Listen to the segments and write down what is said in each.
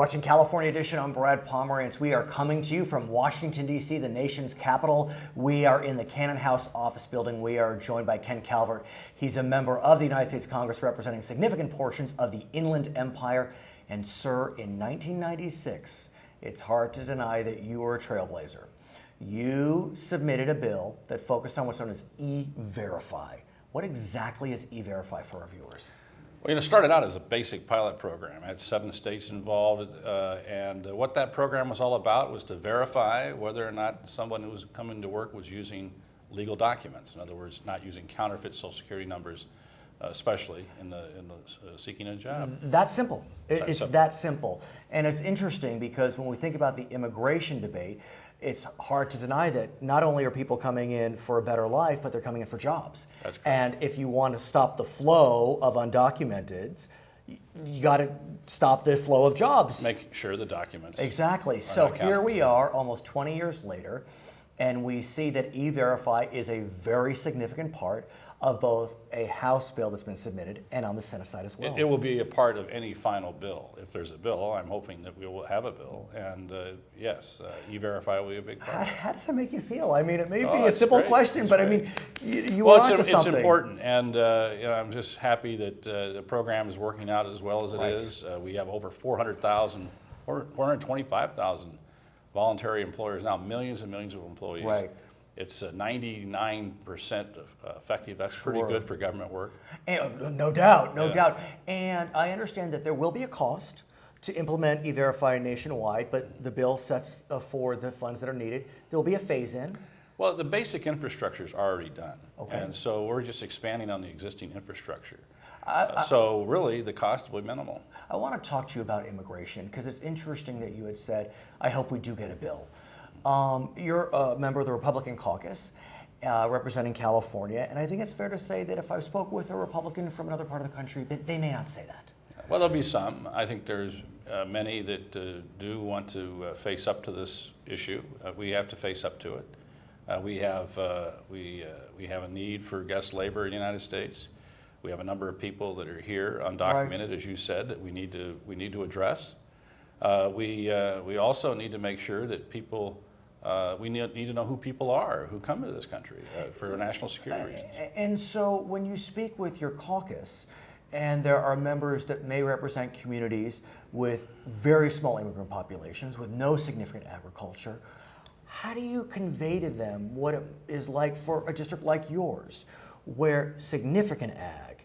watching California Edition. I'm Brad Pomerance. We are coming to you from Washington, D.C., the nation's capital. We are in the Cannon House office building. We are joined by Ken Calvert. He's a member of the United States Congress representing significant portions of the Inland Empire. And sir, in 1996, it's hard to deny that you were a trailblazer. You submitted a bill that focused on what's known as E-Verify. What exactly is E-Verify for our viewers? Well, it started out as a basic pilot program. It had 7 states involved, and what that program was all about was to verify whether or not someone who was coming to work was using legal documents. In other words, not using counterfeit Social Security numbers, especially in the seeking a job. That's simple. It's that simple. And it's interesting because when we think about the immigration debate, it's hard to deny that not only are people coming in for a better life, but they're coming in for jobs. That's correct. And if you want to stop the flow of undocumenteds, you got to stop the flow of jobs. Make sure the documents. Exactly. So here we are almost 20 years later, and we see that E-Verify is a very significant part of both a House bill that's been submitted and on the Senate side as well. It will be a part of any final bill. If there's a bill, I'm hoping that we will have a bill. And yes, E-Verify will be a big part. How does that make you feel? I mean, it may be a simple question, but I mean, you well, are onto something. It's important, and I'm just happy that the program is working out as well as it is. We have over 400,000, or 425,000 voluntary employers now, millions and millions of employees. Right. It's 99% effective. That's pretty good for government work. And, no doubt, no doubt. And I understand that there will be a cost to implement E-Verify nationwide, but the bill sets for the funds that are needed. There will be a phase-in. Well, the basic infrastructure is already done. Okay. And so we're just expanding on the existing infrastructure. So really, the cost will be minimal. I want to talk to you about immigration because it's interesting that you had said, I hope we do get a bill. You're a member of the Republican caucus representing California, and I think it's fair to say that if I spoke with a Republican from another part of the country, they may not say that. Well, there'll be some. I think there's many that do want to face up to this issue. We have to face up to it. We have a need for guest labor in the United States. We have a number of people that are here undocumented, as you said, that we need to address. We also need to make sure that people. We need to know who people are who come to this country for national security reasons. And so when you speak with your caucus, and there are members that may represent communities with very small immigrant populations, with no significant agriculture, how do you convey to them what it is like for a district like yours, where significant ag,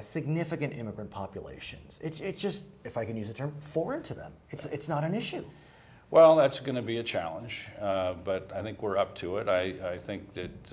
significant immigrant populations, it's just, if I can use the term, foreign to them. It's not an issue. Well, that's going to be a challenge, but I think we're up to it. I think that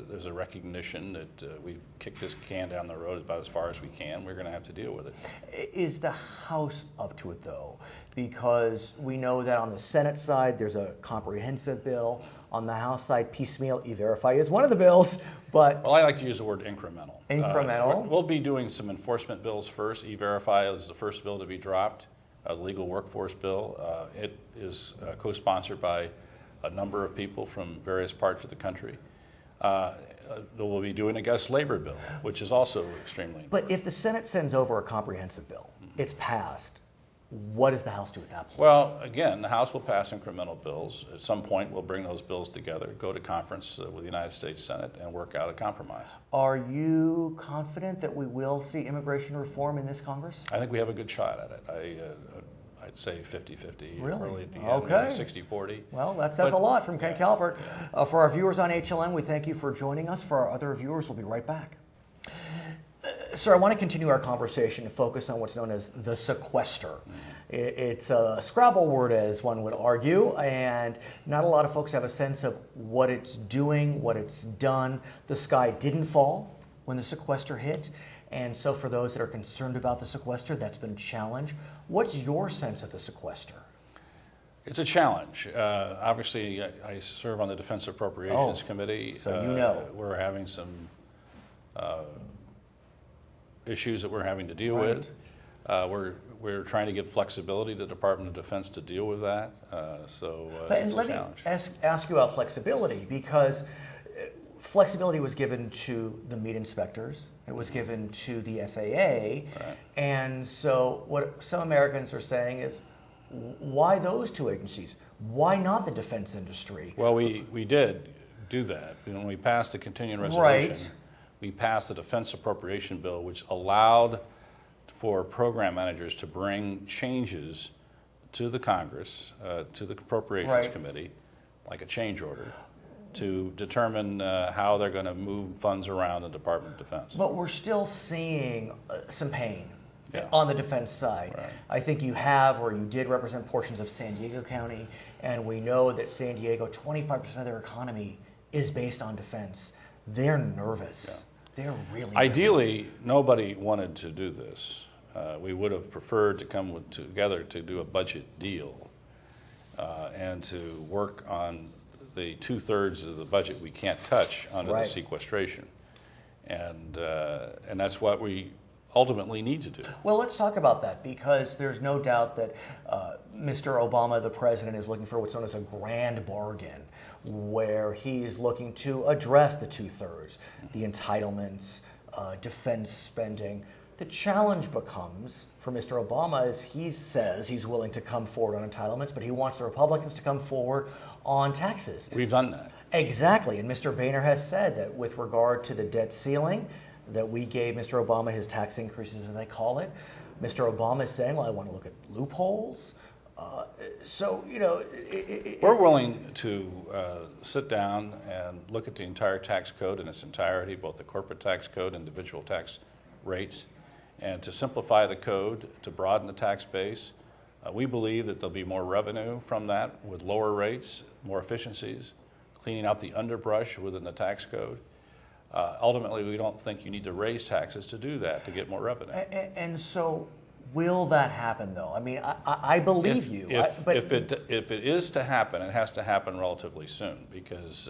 there's a recognition that we've kicked this can down the road about as far as we can. We're going to have to deal with it. Is the House up to it, though? Because we know that on the Senate side, there's a comprehensive bill. On the House side, piecemeal E-Verify is one of the bills, but... Well, I like to use the word incremental. Incremental? We'll be doing some enforcement bills first. E-Verify is the first bill to be dropped. The legal workforce bill. It is co-sponsored by a number of people from various parts of the country. We'll be doing a guest labor bill, which is also extremely important. But if the Senate sends over a comprehensive bill, it's passed, what does the House do at that point? Well, again, the House will pass incremental bills. At some point, we'll bring those bills together, go to conference with the United States Senate, and work out a compromise. Are you confident that we will see immigration reform in this Congress? I think we have a good shot at it. I'd say 50-50, really? Early at the end, okay. 60-40. Well, that says a lot from Ken Calvert. For our viewers on HLN, we thank you for joining us. For our other viewers, we'll be right back. Sir, I want to continue our conversation to focus on what's known as the sequester. It's a Scrabble word, as one would argue, and not a lot of folks have a sense of what it's doing, what it's done. The sky didn't fall when the sequester hit, and so for those that are concerned about the sequester, that's been a challenge. What's your sense of the sequester? It's a challenge. Obviously, I serve on the Defense Appropriations Committee. So you know. We're having some issues that we're having to deal with. We're trying to give flexibility to the Department of Defense to deal with that. It's a challenge. Let me ask you about flexibility, because flexibility was given to the meat inspectors. It was given to the FAA. Right. And so what some Americans are saying is, Why those two agencies? Why not the defense industry? Well, we did do that. When we passed the continuing resolution, Right. we passed the defense appropriation bill, which allowed for program managers to bring changes to the Congress, to the Appropriations Right. Committee, like a change order, to determine how they're going to move funds around the Department of Defense. But we're still seeing some pain Yeah. on the defense side. Right. I think you have, or you did represent portions of San Diego County, and we know that San Diego, 25% of their economy is based on defense. They're nervous. Yeah. They're really Ideally, nobody wanted to do this. We would have preferred to come together to do a budget deal and to work on the 2/3 of the budget we can't touch under Right. the sequestration. And that's what we ultimately need to do. Well, let's talk about that, because there's no doubt that Mr. Obama, the president, is looking for what's known as a grand bargain, where he's looking to address the 2/3, the entitlements, defense spending. The challenge becomes for Mr. Obama is he says he's willing to come forward on entitlements, but he wants the Republicans to come forward on taxes. We've done that. Exactly, and Mr. Boehner has said that with regard to the debt ceiling, that we gave Mr. Obama his tax increases, as they call it. Mr. Obama is saying, well, I want to look at loopholes. So, you know... We're willing to sit down and look at the entire tax code in its entirety, both the corporate tax code and individual tax rates, and to simplify the code, to broaden the tax base. We believe that there'll be more revenue from that with lower rates, more efficiencies, cleaning out the underbrush within the tax code. Ultimately, we don't think you need to raise taxes to do that, to get more revenue. And so, will that happen, though? I mean, I believe you. If it is to happen, it has to happen relatively soon, because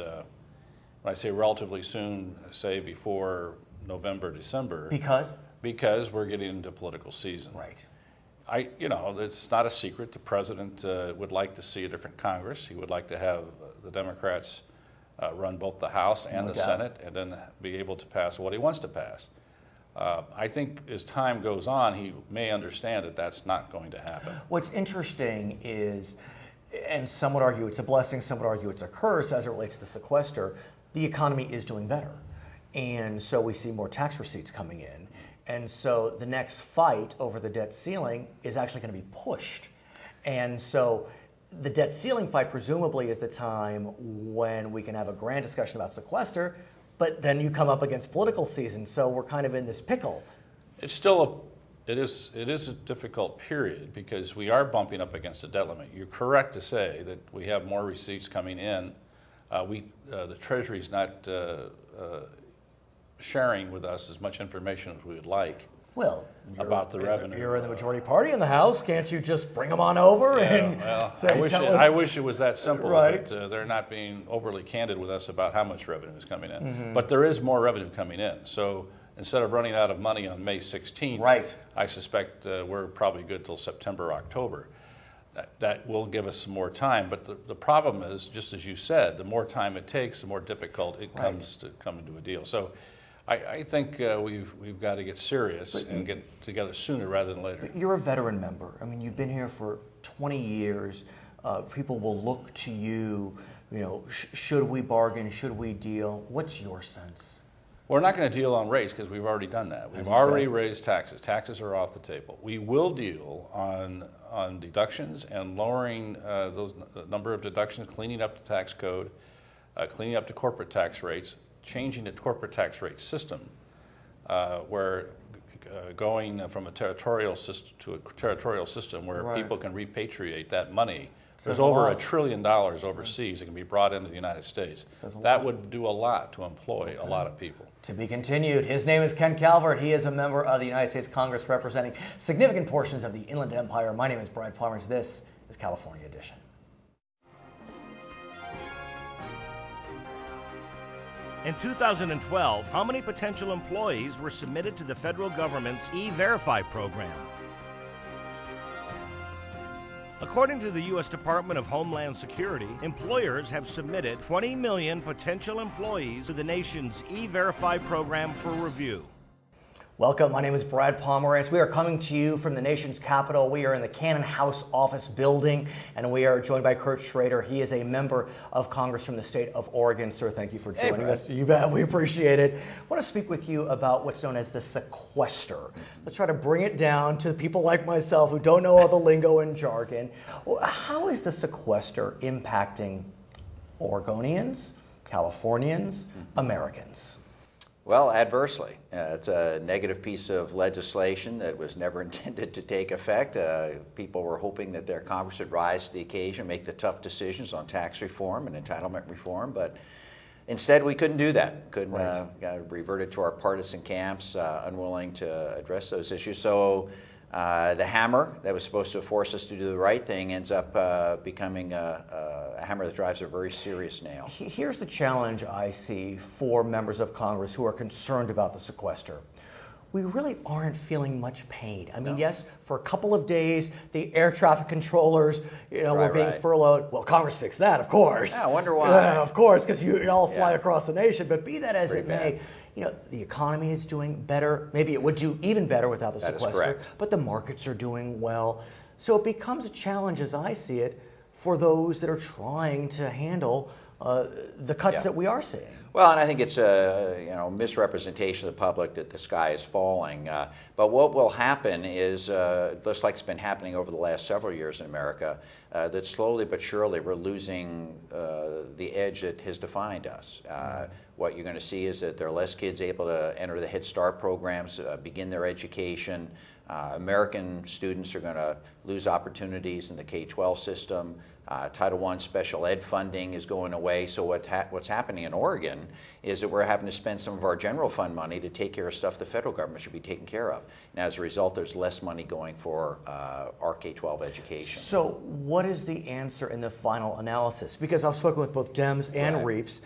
when I say relatively soon, say before November, December. Because we're getting into political season. Right. It's not a secret. The president would like to see a different Congress. He would like to have the Democrats run both the House and the Senate, and then be able to pass what he wants to pass. I think as time goes on, he may understand that that's not going to happen. What's interesting is, and some would argue it's a blessing, some would argue it's a curse as it relates to the sequester, the economy is doing better. And so we see more tax receipts coming in. And so the next fight over the debt ceiling is actually going to be pushed. And so the debt ceiling fight presumably is the time when we can have a grand discussion about sequester, but then you come up against political season, so we're kind of in this pickle. It's still it is a difficult period, because we are bumping up against the debt limit. You're correct to say that we have more receipts coming in. The Treasury's not sharing with us as much information as we would like. Well, about the revenue. You're in the majority party in the House. Can't you just bring them on over and say, I wish it was that simple. Right. But they're not being overly candid with us about how much revenue is coming in. Mm-hmm. But there is more revenue coming in. So instead of running out of money on May 16th, right. I suspect we're probably good till September, October. That will give us some more time. But the problem is, just as you said, the more time it takes, the more difficult it comes to come into a deal. So I think we've got to get serious and get together sooner rather than later. You're a veteran member. I mean, you've been here for 20 years. People will look to you. You know, should we bargain? Should we deal? What's your sense? We're not going to deal on rates because we've already done that. We've already raised taxes. Taxes are off the table. We will deal on deductions and lowering the number of deductions, cleaning up the tax code, cleaning up the corporate tax rates, changing the corporate tax rate system, where going from a territorial system to a territorial system where people can repatriate that money. There's over $1 trillion overseas that can be brought into the United States. That would do a lot to employ a lot of people. To be continued. His name is Ken Calvert. He is a member of the United States Congress representing significant portions of the Inland Empire. My name is Brad Pomerance. This is California Edition. In 2012, how many potential employees were submitted to the federal government's E-Verify program? According to the U.S. Department of Homeland Security, employers have submitted 20 million potential employees to the nation's E-Verify program for review. Welcome. My name is Brad Pomerance. We are coming to you from the nation's capital. We are in the Cannon House office building, and we are joined by Kurt Schrader. He is a member of Congress from the state of Oregon. Sir, thank you for joining us. You bet. We appreciate it. I want to speak with you about what's known as the sequester. Let's try to bring it down to people like myself who don't know all the lingo and jargon. Well, how is the sequester impacting Oregonians, Californians, Americans? Well, adversely. It's a negative piece of legislation that was never intended to take effect. People were hoping that their Congress would rise to the occasion, make the tough decisions on tax reform and entitlement reform, but instead we couldn't do that. Couldn't reverted to our partisan camps, unwilling to address those issues. So the hammer that was supposed to force us to do the right thing ends up becoming a hammer that drives a very serious nail. Here's the challenge I see for members of Congress who are concerned about the sequester. We really aren't feeling much pain. I mean, yes, for a couple of days, the air traffic controllers, were being furloughed. Well, Congress fixed that, of course. Yeah, I wonder why. Of course, because you all fly across the nation. But be that as it may, the economy is doing better. Maybe it would do even better without the sequester. That is correct. But the markets are doing well. So it becomes a challenge, as I see it, for those that are trying to handle the cuts that we are seeing. Well, and I think it's a misrepresentation of the public that the sky is falling. But what will happen is, just like it's been happening over the last several years in America, that slowly but surely we're losing the edge that has defined us. What you're going to see is that there are less kids able to enter the Head Start programs, begin their education. American students are going to lose opportunities in the K-12 system. Title I special ed funding is going away. So what's happening in Oregon is that we're having to spend some of our general fund money to take care of stuff the federal government should be taking care of. And as a result, there's less money going for our K-12 education. So what is the answer in the final analysis? Because I've spoken with both Dems and Reaps.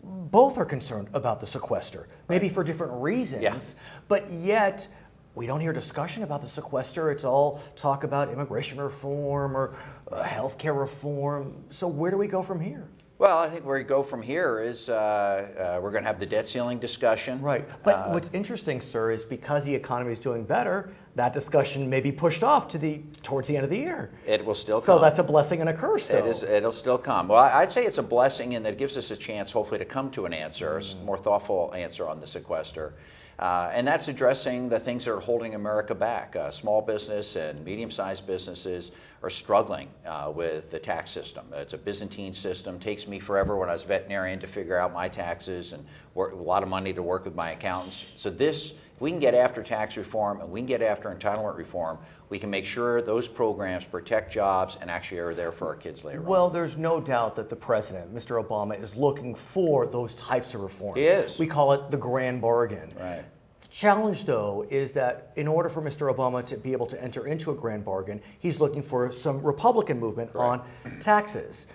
Both are concerned about the sequester, maybe for different reasons, but yet we don't hear discussion about the sequester. It's all talk about immigration reform or health care reform. So where do we go from here? Well, I think where we go from here is we're going to have the debt ceiling discussion. Right. But what's interesting, sir, is because the economy is doing better, that discussion may be pushed off to towards the end of the year. It will still come. So that's a blessing and a curse, though. It'll still come. Well, I'd say it's a blessing in that it gives us a chance, hopefully, to come to an answer, a more thoughtful answer on the sequester. And that's addressing the things that are holding America back. Small business and medium-sized businesses are struggling with the tax system. It's a Byzantine system. It takes me forever when I was a veterinarian to figure out my taxes and a lot of money to work with my accountants. So if we can get after tax reform and we can get after entitlement reform, we can make sure those programs protect jobs and actually are there for our kids later on. Well, there's no doubt that the president, Mr. Obama, is looking for those types of reforms. He is. We call it the grand bargain. Right. The challenge, though, is that in order for Mr. Obama to be able to enter into a grand bargain, he's looking for some Republican movement on taxes,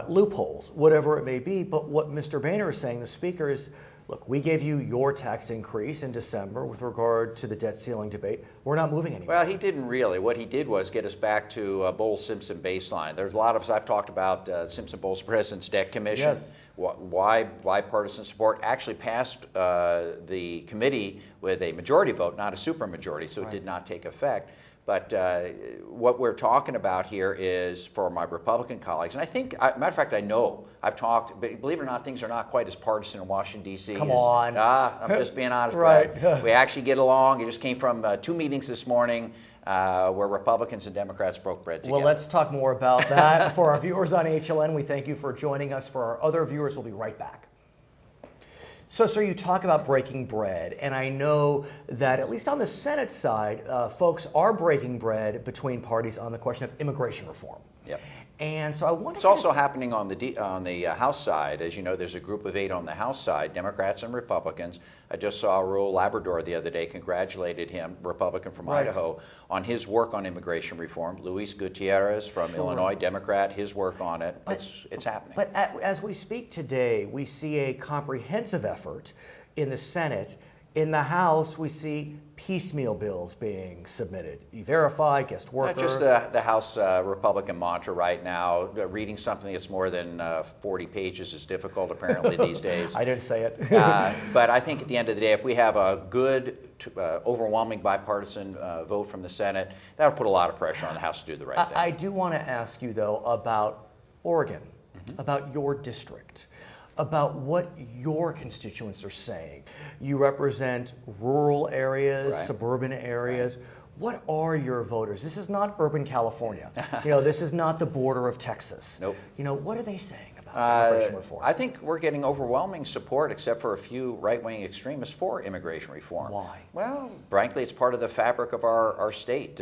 loopholes, whatever it may be. But what Mr. Boehner is saying, the speaker, is, look, we gave you your tax increase in December with regard to the debt ceiling debate. We're not moving anymore. Well, he didn't really. What he did was get us back to a Bowles-Simpson baseline. There's a lot of us, I've talked about Simpson-Bowles President's Debt Commission. Yes. Why bipartisan support actually passed the committee with a majority vote, not a supermajority, so it did not take effect. But what we're talking about here is for my Republican colleagues, and I think, matter of fact, I've talked, but believe it or not, things are not quite as partisan in Washington, D.C. Come on. I'm just being honest. Right. We actually get along. It just came from 2 meetings this morning where Republicans and Democrats broke bread together. Well, let's talk more about that. For our viewers on HLN, we thank you for joining us. For our other viewers, we'll be right back. So, sir, you talk about breaking bread, and I know that at least on the Senate side, folks are breaking bread between parties on the question of immigration reform. Yep. And so I want to. It's also happening on the House side. As you know, there's a group of 8 on the House side, Democrats and Republicans. I just saw rural Labrador the other day, congratulated him, Republican from Idaho, on his work on immigration reform. Luis Gutierrez from Illinois, Democrat, his work on it. It's happening. But as we speak today, we see a comprehensive effort in the Senate In the House, we see piecemeal bills being submitted. E-Verify, guest worker. Not just the House Republican mantra right now. Reading something that's more than 40 pages is difficult, apparently, these days. I didn't say it. But I think at the end of the day, if we have a good, overwhelming bipartisan vote from the Senate, that'll put a lot of pressure on the House to do the right thing. I do want to ask you, though, about Oregon, about your district, about what your constituents are saying. You represent rural areas, Right. suburban areas. Right. What are your voters? This is not urban California. This is not the border of Texas. Nope. What are they saying about immigration reform? I think we're getting overwhelming support, except for a few right-wing extremists, for immigration reform. Why? Well, frankly, it's part of the fabric of our state.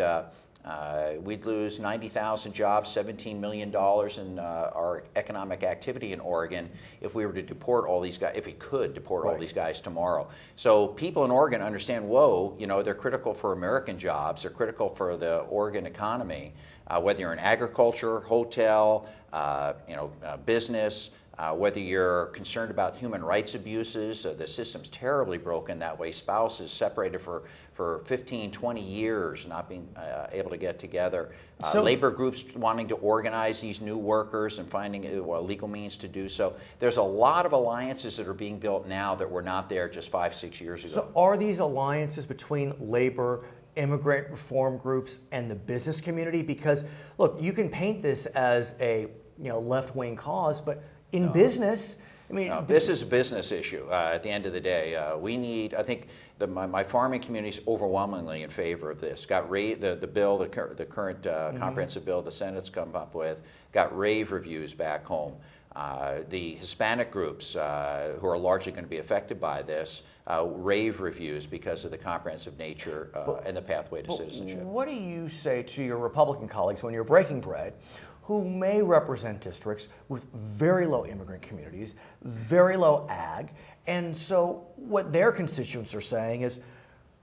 We'd lose 90,000 jobs, $17 million in our economic activity in Oregon if we were to deport all these guys, if we could deport all these guys tomorrow. So people in Oregon understand, whoa, they're critical for American jobs, they're critical for the Oregon economy, whether you're in agriculture, hotel, business, whether you're concerned about human rights abuses. The system's terribly broken that way. Spouses separated for 15, 20 years, not being able to get together. Labor groups wanting to organize these new workers and finding legal means to do so. There's a lot of alliances that are being built now that were not there just 5, 6 years ago. So are these alliances between labor, immigrant reform groups, and the business community? Because, look, you can paint this as a left-wing cause, but in business, this is a business issue at the end of the day. We need, I think, my farming community is overwhelmingly in favor of this. The bill, the current comprehensive bill the Senate's come up with, got rave reviews back home. The Hispanic groups, who are largely going to be affected by this, rave reviews because of the comprehensive nature and the pathway to citizenship. What do you say to your Republican colleagues when you're breaking bread, who may represent districts with very low immigrant communities, very low ag, and so what their constituents are saying is,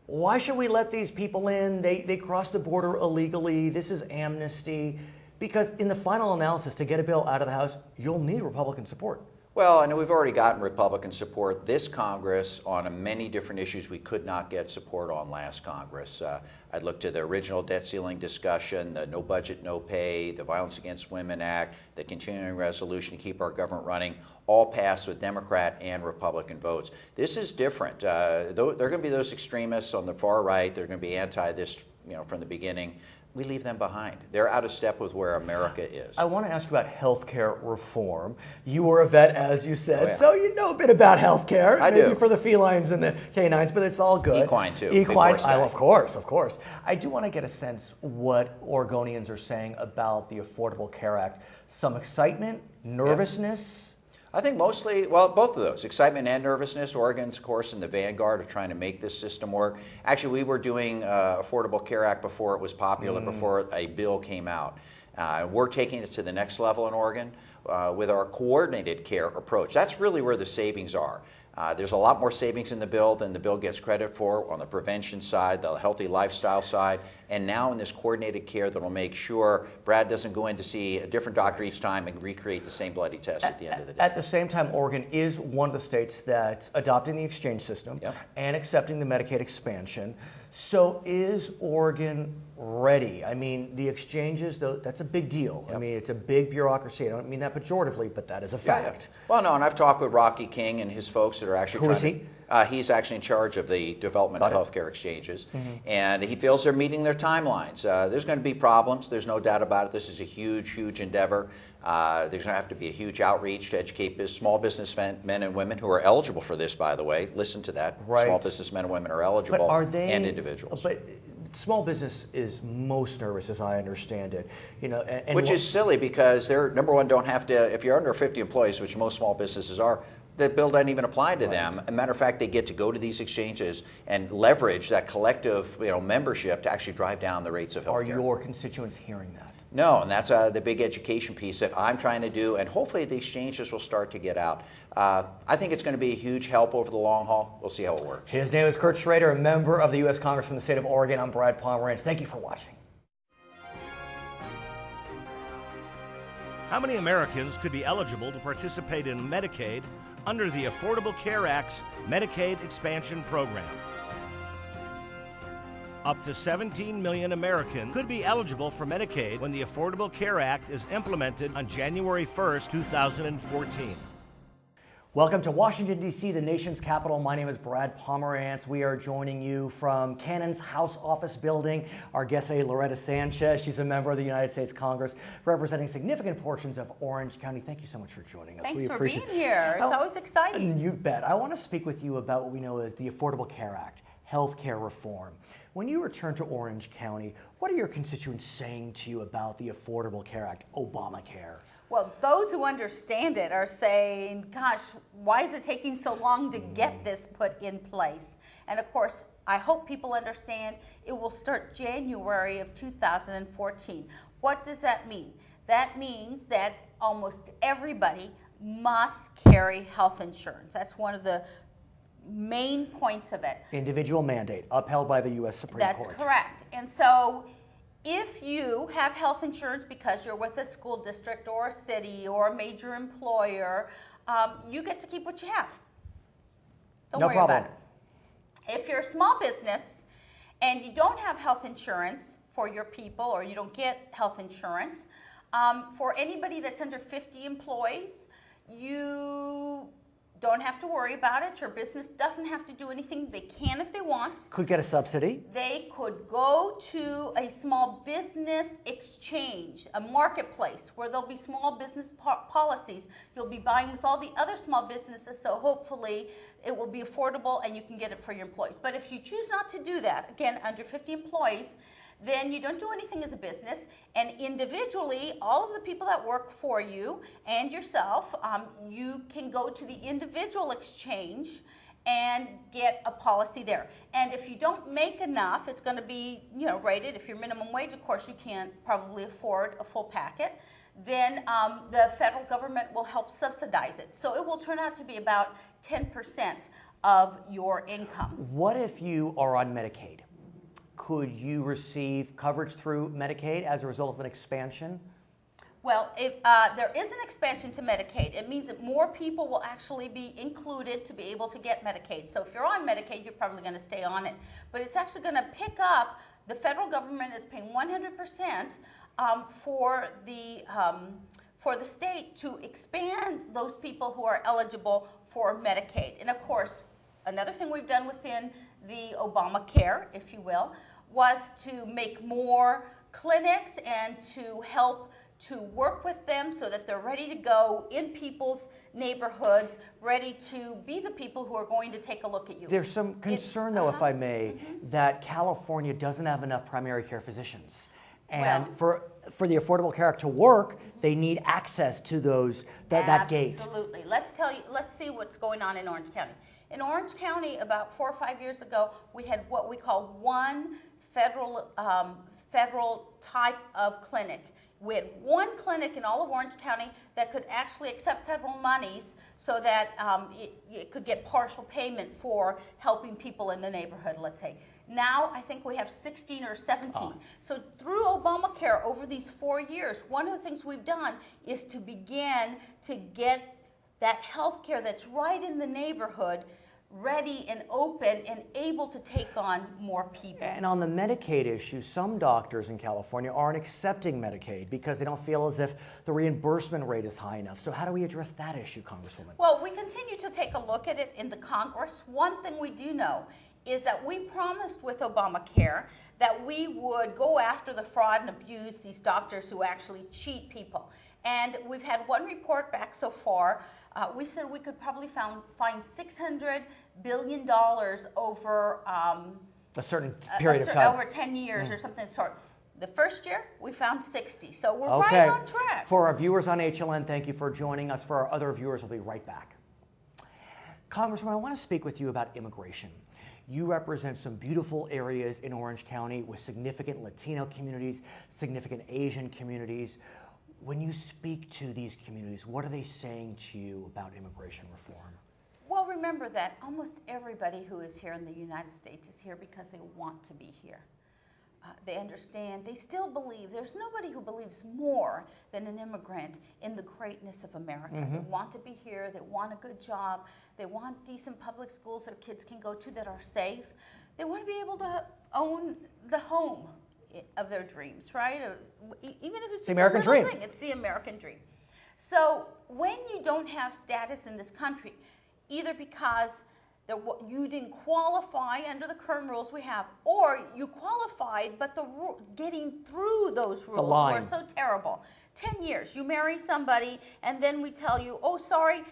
why should we let these people in? They crossed the border illegally. This is amnesty. Because in the final analysis, to get a bill out of the House, you'll need Republican support. Well, I know we've already gotten Republican support this Congress on many different issues we could not get support on last Congress. I'd look to the original debt ceiling discussion, the No Budget, No Pay, the Violence Against Women Act, the continuing resolution to keep our government running, all passed with Democrat and Republican votes. This is different. There are going to be those extremists on the far right. They're going to be anti this, from the beginning. We leave them behind. They're out of step with where America is. I want to ask you about healthcare reform. You were a vet, as you said, yeah. So you know a bit about healthcare. I maybe do. For the felines and the canines, but it's all good. Equine, too. Equine, of course. I do want to get a sense what Oregonians are saying about the Affordable Care Act. Some excitement, nervousness? I think mostly, well, both of those, excitement and nervousness. Oregon's, of course, in the vanguard of trying to make this system work. Actually, we were doing Affordable Care Act before it was popular, before a bill came out. We're taking it to the next level in Oregon with our coordinated care approach. That's really where the savings are. There's a lot more savings in the bill than the bill gets credit for on the prevention side, the healthy lifestyle side, and now in this coordinated care that will make sure Brad doesn't go in to see a different doctor each time and recreate the same bloody test at the end of the day. At the same time, Oregon is one of the states that's adopting the exchange system and accepting the Medicaid expansion. So is Oregon ready? I mean, the exchanges, though, that's a big deal. I mean, it's a big bureaucracy. I don't mean that pejoratively, but that is a fact. Well, no, and I've talked with Rocky King and his folks that are actually Who is he? He's actually in charge of the development of healthcare exchanges, and he feels they're meeting their timelines. There's going to be problems. There's no doubt about it. This is a huge, huge endeavor. There's going to have to be a huge outreach to educate small business men and women who are eligible for this, by the way. Listen to that. Right. Small business men and women are eligible, but are they, and individuals. But small business is most nervous, as I understand it. Which is silly because they're, number one, don't have to, if you're under 50 employees, which most small businesses are, the bill doesn't even apply to them. As a matter of fact, they get to go to these exchanges and leverage that collective membership to actually drive down the rates of health care. Are your constituents hearing that? No, and that's the big education piece that I'm trying to do, and hopefully the exchanges will start to get out. I think it's going to be a huge help over the long haul. We'll see how it works. His name is Kurt Schrader, a member of the US Congress from the state of Oregon. I'm Brad Pomerance. Thank you for watching. How many Americans could be eligible to participate in Medicaid under the Affordable Care Act's Medicaid Expansion Program? Up to 17 million Americans could be eligible for Medicaid when the Affordable Care Act is implemented on January 1st, 2014. Welcome to Washington, D.C., the nation's capital. My name is Brad Pomerance. We are joining you from Cannon's House Office building. Our guest today, Loretta Sanchez. She's a member of the United States Congress representing significant portions of Orange County. Thank you so much for joining us. Thanks for being here. It's always exciting. You bet. I want to speak with you about what we know as the Affordable Care Act, health care reform. When you return to Orange County, what are your constituents saying to you about the Affordable Care Act, Obamacare? Well, those who understand it are saying, gosh, why is it taking so long to get this put in place? And of course, I hope people understand it will start January of 2014. What does that mean? That means that almost everybody must carry health insurance. That's one of the main points of it. Individual mandate, upheld by the U.S. Supreme Court. That's correct. And so if you have health insurance because you're with a school district or a city or a major employer, you get to keep what you have. Don't worry about it. If you're a small business and you don't have health insurance for your people, or you don't get health insurance, for anybody that's under 50 employees, you don't have to worry about it. Your business doesn't have to do anything. They can if they want. Could get a subsidy. They could go to a small business exchange, a marketplace, where there'll be small business policies. You'll be buying with all the other small businesses, so hopefully it will be affordable and you can get it for your employees. But if you choose not to do that, again, under 50 employees, then you don't do anything as a business, and individually, all of the people that work for you and yourself, you can go to the individual exchange and get a policy there. And if you don't make enough, it's going to be, rated. If you're minimum wage, of course, you can't probably afford a full packet. Then the federal government will help subsidize it. So it will turn out to be about 10% of your income. What if you are on Medicaid? Could you receive coverage through Medicaid as a result of an expansion? Well, if there is an expansion to Medicaid, it means that more people will actually be included to be able to get Medicaid. So if you're on Medicaid, you're probably going to stay on it. But it's actually going to pick up, the federal government is paying 100% for the state to expand those people who are eligible for Medicaid. And of course, another thing we've done within the Obamacare, if you will, was to make more clinics and to help to work with them so that they're ready to go in people's neighborhoods, ready to be the people who are going to take a look at you. There's some concern, though, if I may, that California doesn't have enough primary care physicians. And for the Affordable Care Act to work, they need access to that gate. Absolutely. Let's see what's going on in Orange County. In Orange County, about 4 or 5 years ago, we had what we call one federal type of clinic. We had one clinic in all of Orange County that could actually accept federal monies so that it could get partial payment for helping people in the neighborhood, let's say. Now, I think we have 16 or 17. So through Obamacare over these 4 years, one of the things we've done is to begin to get that health care that's right in the neighborhood ready and open and able to take on more people. And on the Medicaid issue, some doctors in California aren't accepting Medicaid because they don't feel as if the reimbursement rate is high enough. So how do we address that issue, Congresswoman? Well, we continue to take a look at it in the Congress. One thing we do know is that we promised with Obamacare that we would go after the fraud and abuse these doctors who actually cheat people. And we've had one report back so far. We said we could probably find $600 billion over a certain period of time. Over 10 years or something sort. The first year, we found 60. So we're right on track. For our viewers on HLN, thank you for joining us. For our other viewers, we'll be right back. Congressman, I want to speak with you about immigration. You represent some beautiful areas in Orange County with significant Latino communities, significant Asian communities. When you speak to these communities, what are they saying to you about immigration reform? Well, remember that almost everybody who is here in the United States is here because they want to be here. They understand. They still believe. There's nobody who believes more than an immigrant in the greatness of America. They want to be here. They want a good job. They want decent public schools their kids can go to that are safe. They want to be able to own the home of their dreams, right? Even if it's just the American a little dream. thing, it's the American dream. So when you don't have status in this country, either because you didn't qualify under the current rules we have, or you qualified, but getting through those rules were so terrible. 10 years, you marry somebody, and then we tell you, oh, sorry,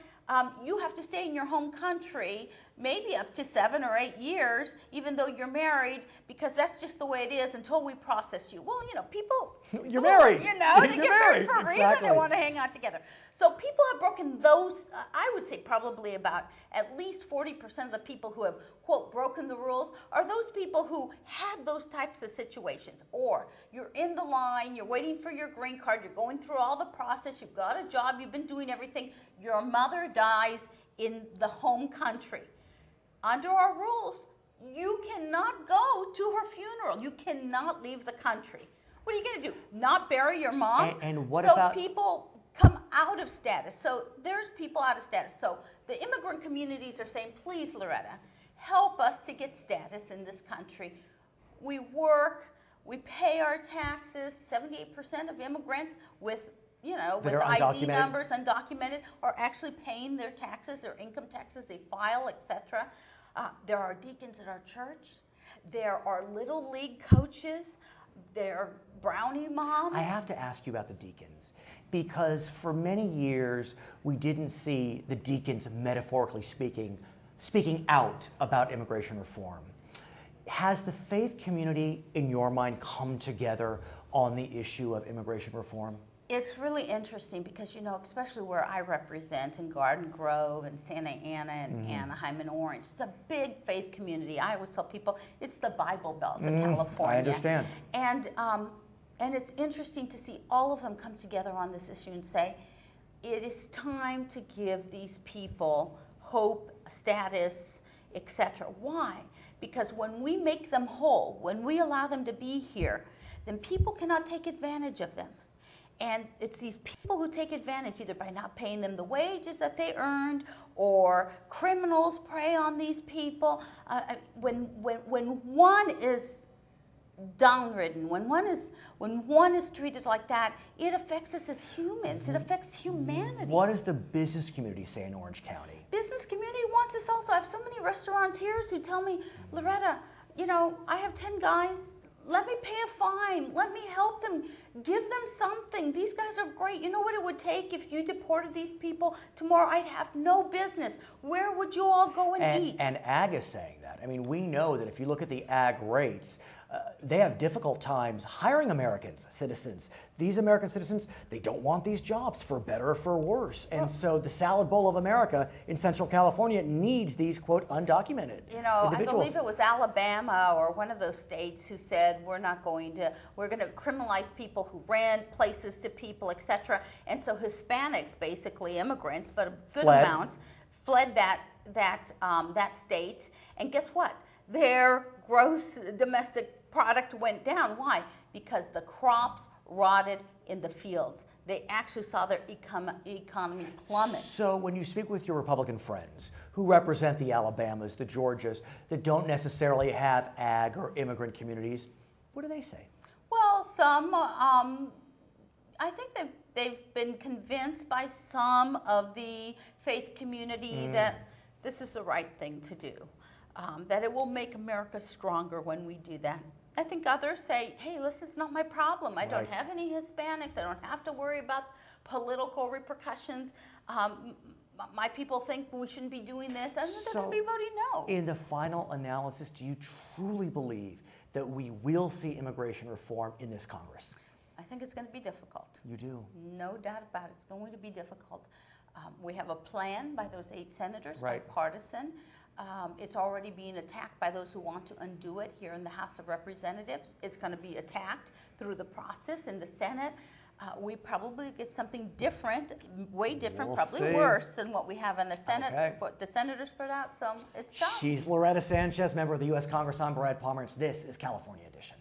you have to stay in your home country, maybe up to 7 or 8 years, even though you're married, because that's just the way it is until we process you. Well, people... You're married. They You're get married for a reason. Exactly. They want to hang out together. So people have broken those, I would say probably about at least 40% of the people who have, quote, broken the rules are those people who had those types of situations. Or you're in the line, you're waiting for your green card, you're going through all the process, you've got a job, you've been doing everything. Your mother dies in the home country. Under our rules, you cannot go to her funeral. You cannot leave the country. What are you going to do? Not bury your mom? And what so about... people come out of status. So there's people out of status. So the immigrant communities are saying, please, Loretta, help us to get status in this country. We work, we pay our taxes. 78% of immigrants with ID numbers, undocumented, are actually paying their taxes, their income taxes, they file, etc. There are deacons at our church. There are Little League coaches. There are brownie moms. I have to ask you about the deacons, because for many years we didn't see the deacons, metaphorically speaking out about immigration reform. Has the faith community, in your mind, come together on the issue of immigration reform? It's really interesting because, especially where I represent in Garden Grove and Santa Ana and Anaheim and Orange, it's a big faith community. I always tell people it's the Bible Belt of California. I understand. And it's interesting to see all of them come together on this issue and say, it is time to give these people hope, status, etc. Why? Because when we make them whole, when we allow them to be here, then people cannot take advantage of them. And it's these people who take advantage either by not paying them the wages that they earned, or criminals prey on these people. When one is downridden, when one is treated like that, it affects us as humans. It affects humanity. What does the business community say in Orange County? Business community wants this also. I have so many restaurateurs who tell me, Loretta, I have 10 guys. Let me pay a fine. Let me help them. Give them something. These guys are great. You know what it would take if you deported these people tomorrow? I'd have no business. Where would you all go and eat? And ag is saying that. I mean, we know that if you look at the ag rates, they have difficult times hiring American citizens. These American citizens, they don't want these jobs, for better or for worse. And so the salad bowl of America in Central California needs these, quote, undocumented individuals. I believe it was Alabama or one of those states who said we're going to criminalize people who rent places to people, etc. And so Hispanics, basically immigrants, but a good amount, fled that state. And guess what? Their gross domestic product went down. Why? Because the crops rotted in the fields. They actually saw their economy plummet. So when you speak with your Republican friends who represent the Alabamas, the Georgias, that don't necessarily have ag or immigrant communities, what do they say? Well, some, I think they've been convinced by some of the faith community that this is the right thing to do, that it will make America stronger when we do that. I think others say, hey, this is not my problem. I don't have any Hispanics. I don't have to worry about political repercussions. My people think we shouldn't be doing this, and they're going to be voting no. In the final analysis, do you truly believe that we will see immigration reform in this Congress? I think it's going to be difficult. You do? No doubt about it. It's going to be difficult. We have a plan by those 8 senators, right, bipartisan. It's already being attacked by those who want to undo it here in the House of Representatives. It's going to be attacked through the process in the Senate. We probably get something different, way different, we'll probably see. Worse than what we have in the Senate. Okay. What the senators put out, so it's tough. She's Loretta Sanchez, member of the US Congressman Brad Pomerance. This is California Edition.